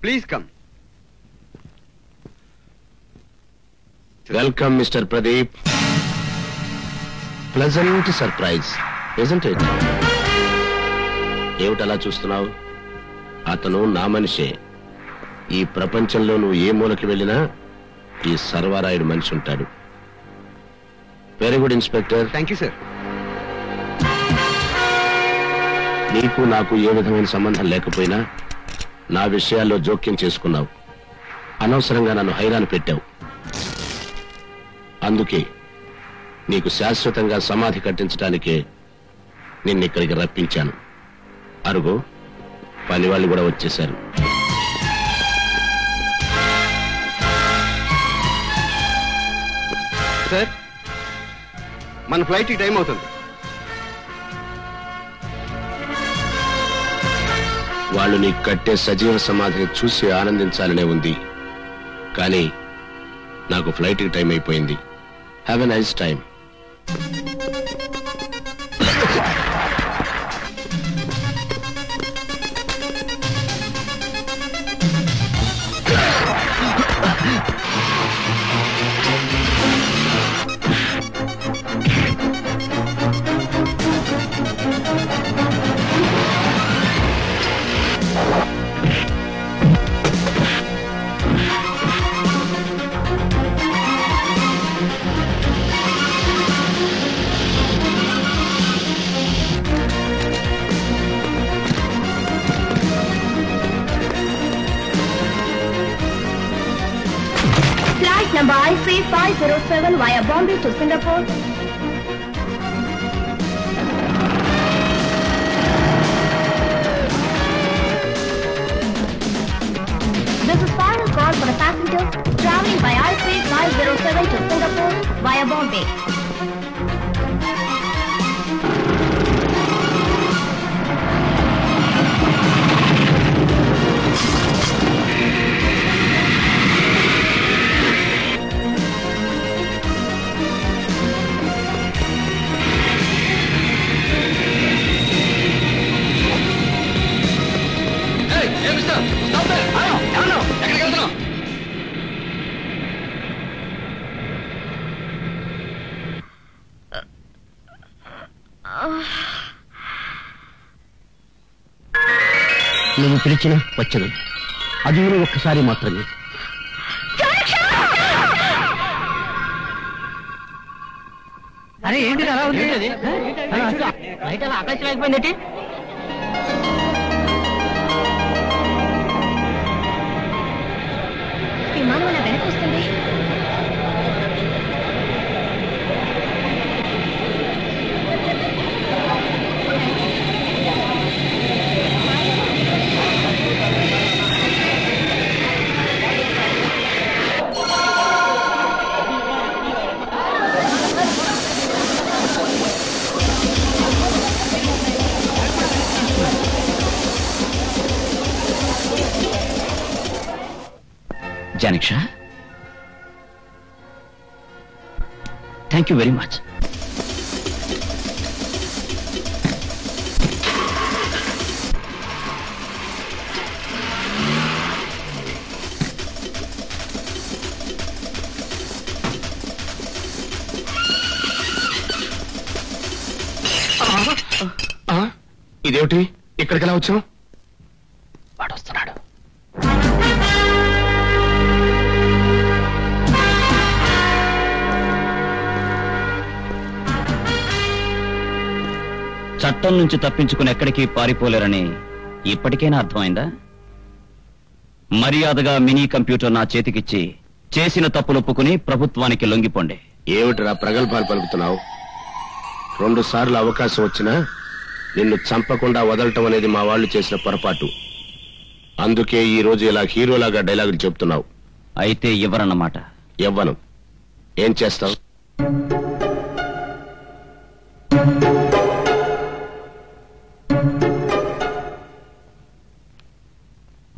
Please come. Welcome mister Pradeep. Pleasant surprise isn't it? ఏమిటలా చూస్తున్నావు? అతను నా మనిషే. ఈ ప్రపంచంలో నువ్వు ఏ మూలకి వెళ్ళినా ఈ సర్వారాయుడు మనిషి ఉంటాడు. Very good inspector. Thank you sir. నీకు నాకు ఏ విధమైన సంబంధం లేకపోయినా నా విషయాల్లో జోక్యం చేసుకున్నావు. అనవసరంగా నన్ను హైరాణ పెట్టావు. అందుకే నీకు శాశ్వతంగా సమాధి కట్టించడానికే నిన్నిక్కడికి రప్పించాను. అరుగో పని వాళ్ళు కూడా వచ్చేశారు. సార్, మన ఫ్లైట్ కి టైం అవుతుంది. వాళ్ళు నీకు కట్టే సజీవ సమాధిని చూసి ఆనందించాలనే ఉంది. కానీ నాకు ఫ్లైట్ కి టైం అయిపోయింది. Have a nice time. Number IC507 via Bombay to Singapore. This is final call for the passengers traveling by IC507 to Singapore via Bombay. నువ్వు పిలిచిన వచ్చను. అది ఒక్కసారి మాత్రమే. అరే ఏంటి అలా ఉంది? బయట ఆకాశం అయిపోయింది. విమానం అలా వెనక్కి వస్తుంది. Janiksha, thank you very much. ఇదేమిటి? ఇక్కడికి ఎలా వచ్చావు? వాడు వస్తున్నాడు. చట్టం నుంచి తప్పించుకుని ఎక్కడికి పారిపోలేరని ఇప్పటికైనా అర్థమైందా? మర్యాదగా మినీ కంప్యూటర్ నా చేతికిచ్చి చేసిన తప్పులు ఒప్పుకుని ప్రభుత్వానికి లొంగిపోండి. ఏమిటిరా ప్రగల్భాలు పలుకుతున్నావు? 2 సార్లు అవకాశం వచ్చినా నిన్ను చంపకుండా వదలటం అనేది మా వాళ్ళు చేసిన పొరపాటు. అందుకే ఈ రోజు ఇలా హీరోలాగా డైలాగులు చెప్తున్నావు. అయితే ఇవ్వరన్నమాట. ఇవ్వను. ఏం చేస్తావు?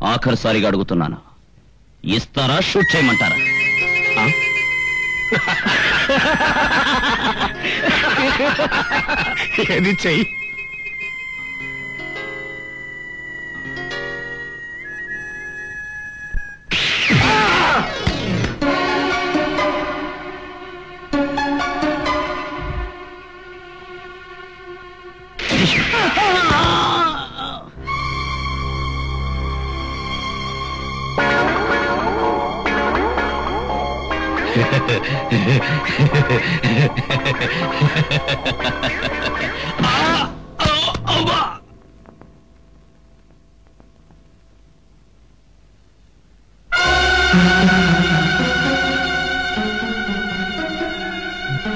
ఆఖరిసారిగా అడుగుతున్నాను, ఇస్తారా షూట్ చేయమంటారా? ఏది చెయ్యి.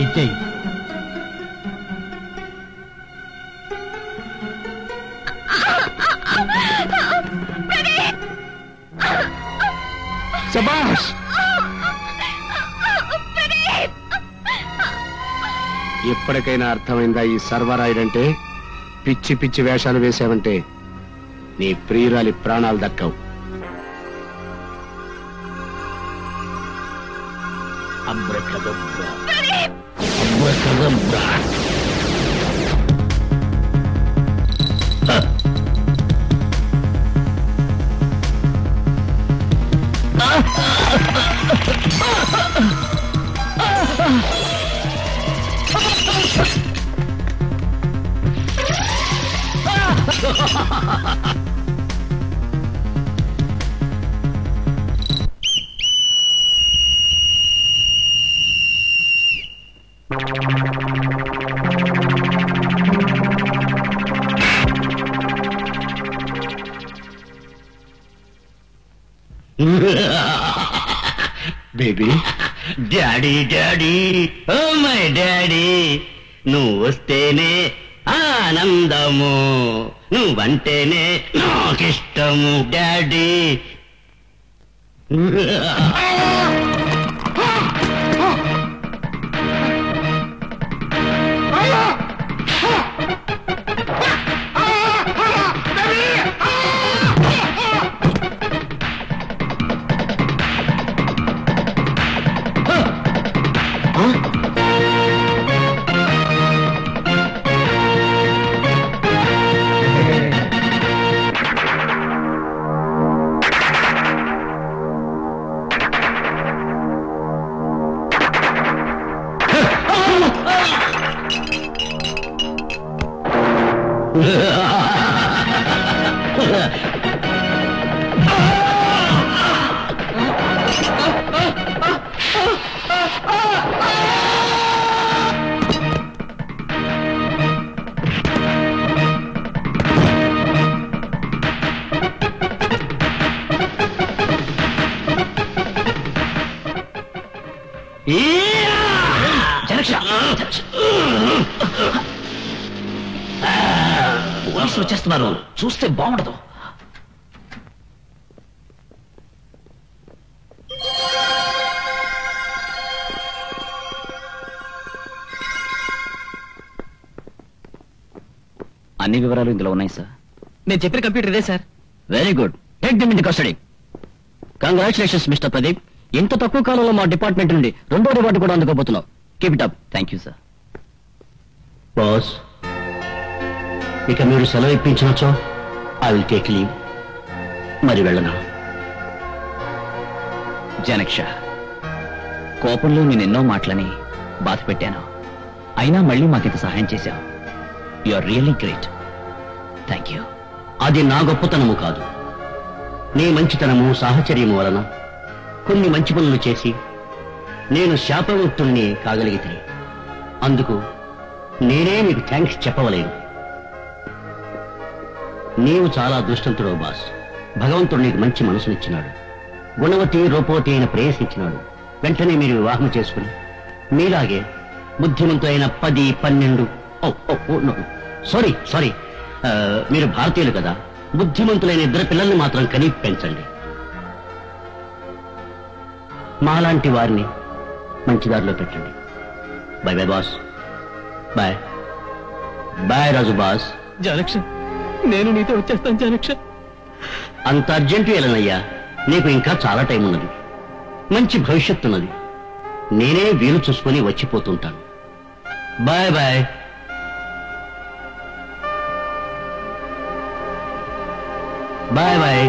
ఇచ్చేయి. శభాష్! ఎప్పటికైనా అర్థమైందా ఈ సర్వరాయుడంటే? పిచ్చి పిచ్చి వేషాలు వేశావంటే నీ ప్రియురాలి ప్రాణాలు దక్కవు. Abracadabra, abracadabra. Baby, daddy daddy, oh my daddy, నువ్వు వస్తేనే ఆనందము, నువ్వంటేనే నాకిష్టము డాడీ. పోలీసులు వచ్చేస్తున్నారు, చూస్తే బాగుండదు. అన్ని వివరాలు ఇందులో ఉన్నాయి సార్. నేను చెప్పిన కంప్యూటర్ ఇదే sir. Very good, take them in custody. Congratulations mister Pradeep, ఇంత తక్కువ కాలంలో మా డిపార్ట్మెంట్ నుండి 2వ రివార్డు కూడా అందుకోబోతున్నావు. Keep it up. Thank you sir. Boss, ఇక మీరు సెలవు ఇప్పించవచ్చో ఐ విల్ టేక్ లీవ్. మరి వెళ్ళనా? జనక్ష, కోపంలో నేను ఎన్నో మాటలని బాధ పెట్టాను, అయినా మళ్ళీ మాకింత సహాయం చేశావు. You are really great. Thank you. అది నా గొప్పతనము కాదు, నీ మంచితనము సాహచర్యము వలన కొన్ని మంచి పనులు చేసి నేను శాపముక్తుణ్ణి కాగలిగితే అందుకు నేనే మీకు థ్యాంక్స్ చెప్పవలేను. నీవు చాలా దుష్టంతుడవు బాస్. భగవంతుడు నీకు మంచి మనసునిచ్చినాడు, గుణవతి రూపవతి అయిన ప్రేయసించినాడు. వెంటనే మీరు వివాహం చేసుకుని మీలాగే బుద్ధిమంతులైన 10, 12 సారీ మీరు భారతీయులు కదా, బుద్ధిమంతులైన 2 పిల్లల్ని మాత్రం కని పెంచండి. మాలాంటి వారిని మంచిదారిలో పెట్టండి. Bye bye boss. Bye bye Raju boss. Janaksha, నేను నీతో వచ్చేస్తాను జానక్ష. అంత అర్జెంటు ఎలనయ్యా, నీకు ఇంకా చాలా టైం ఉన్నది, మంచి భవిష్యత్తు ఉన్నది. నేనే వీలు చూసుకొని వచ్చిపోతుంటాను. Bye bye. Bye bye.